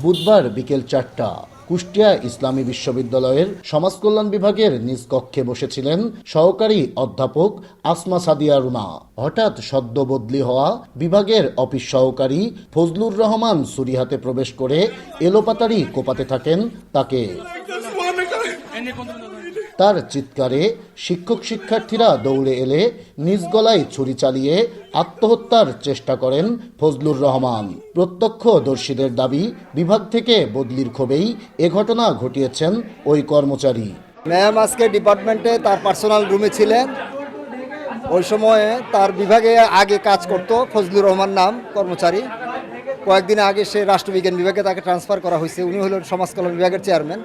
বুধবার বিকেল 4টা কুষ্টিয়া ইসলামী বিশ্ববিদ্যালয়ের সমাজকল্যাণ বিভাগের নিজ কক্ষে বসেছিলেন সহকারী অধ্যাপক আসমা সাদিয়া রুনা। হঠাৎ সদ্য বদলি হওয়া বিভাগের অফিস সহকারী ফজলুর রহমান ছুরি হাতে প্রবেশ করে এলোপাতাড়ি কোপাতে থাকেন তাকে। তার চিৎকারে শিক্ষক শিক্ষার্থীরা দৌড়ে এলে নিজ গলায় ছুরি চালিয়ে আত্মহত্যার চেষ্টা করেন ফজলুর রহমান। প্রত্যক্ষদর্শীদের দাবি, বিভাগ থেকে বদলির ক্ষোভেই এ ঘটনা ঘটিয়েছেন ওই কর্মচারী। ম্যাম আজকে ডিপার্টমেন্টে তার পার্সোনাল রুমে ছিলেন। ওই সময়ে তার বিভাগে আগে কাজ করত ফজলুর রহমান নাম কর্মচারী। কয়েকদিন আগে সে রাষ্ট্রবিজ্ঞান বিভাগে তাকে ট্রান্সফার করা হয়েছে। উনি হলেন সমাজ কল্যাণ বিভাগের চেয়ারম্যান।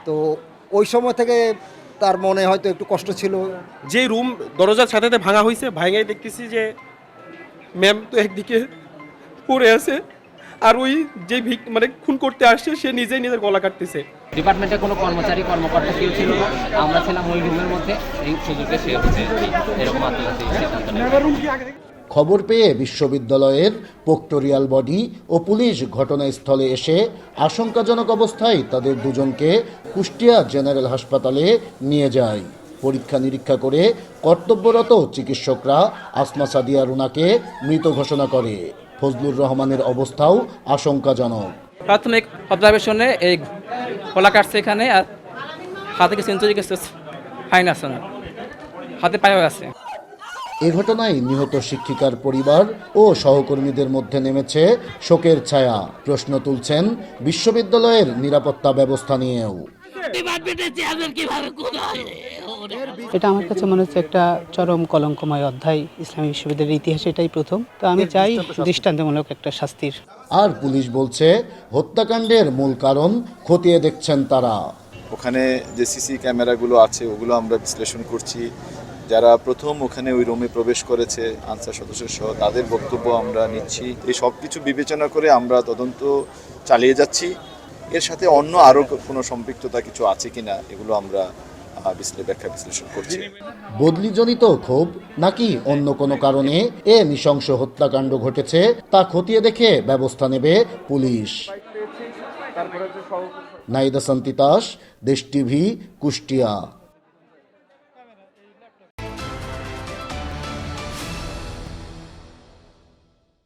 তো ওই সময় থেকে তার মনে হয়তো একটু কষ্ট ছিল। যে রুম দরজার সাথে ভাঙা হয়েছে, ভাঙাই দেখতেছি যে ম্যাম তো একদিকে পড়ে আছে, আর ওই যে মানে খুন করতে আসছে সে নিজেই নিজের গলা কাটতেছে। ডিপার্টমেন্টে কোনো কর্মকর্তা কেউ ছিল না, আমরা ছিলাম ওই রুমের মধ্যে। এই সুযোগে সে হচ্ছে এরকম খবর পেয়ে বিশ্ববিদ্যালয়ের প্রক্টোরিয়াল বডি ও পুলিশ ঘটনাস্থলে এসে আশঙ্কাজনক অবস্থায় তাদের দুজনকে কুষ্টিয়া জেনারেল হাসপাতালে নিয়ে যায়। পরীক্ষা নিরীক্ষা করে কর্তব্যরত চিকিৎসকরা আসমা সাদিয়া রুনাকে মৃত ঘোষণা করে। ফজলুর রহমানের অবস্থাও আশঙ্কাজনক। প্রাথমিক অবজারভেশনে এই গলা কাটছে এখানে, আর হাতে কিছু ইঞ্জুরি, কিছু ফাইন আছে না, হাতে পায়েও আছে। এ ঘটনায় নিহত শিক্ষিকার পরিবার ও সহকর্মীদের মধ্যে নেমেছে শোকের ছায়া। প্রশ্ন তুলছেন বিশ্ববিদ্যালয়ের নিরাপত্তা ব্যবস্থা নিয়েও। এটা আমার কাছে মনে হচ্ছে একটা চরম কলঙ্কময় অধ্যায় ইসলামী বিশ্ববিদ্যালয়ের ইতিহাসে, এটাই প্রথম। তো আমি চাই দৃষ্টান্তমূলক একটা শাস্তির। আর পুলিশ বলছে হত্যাকাণ্ডের মূল কারণ খতিয়ে দেখছেন তারা। ওখানে যে সিসি ক্যামেরাগুলো আছে ওগুলো আমরা বিশ্লেষণ করছি। যারা প্রথম ওখানে ওই রুমে প্রবেশ করেছে আনসার সদস্য সহ তাদের বক্তব্য আমরা নিচ্ছি। এই সব কিছু বিবেচনা করে আমরা তদন্ত চালিয়ে যাচ্ছি। এর সাথে অন্য আরও কোনো সম্পৃক্ততা কিছু আছে কিনা এগুলো আমরা বিশ্লেষণ করছি। বদলিজনিত ক্ষোভ নাকি অন্য কোনো কারণে এ নৃশংস হত্যাকাণ্ড ঘটেছে তা খতিয়ে দেখে ব্যবস্থা নেবে পুলিশ। নাইদা সান্তিতাস, দেশ টিভি, কুষ্টিয়া।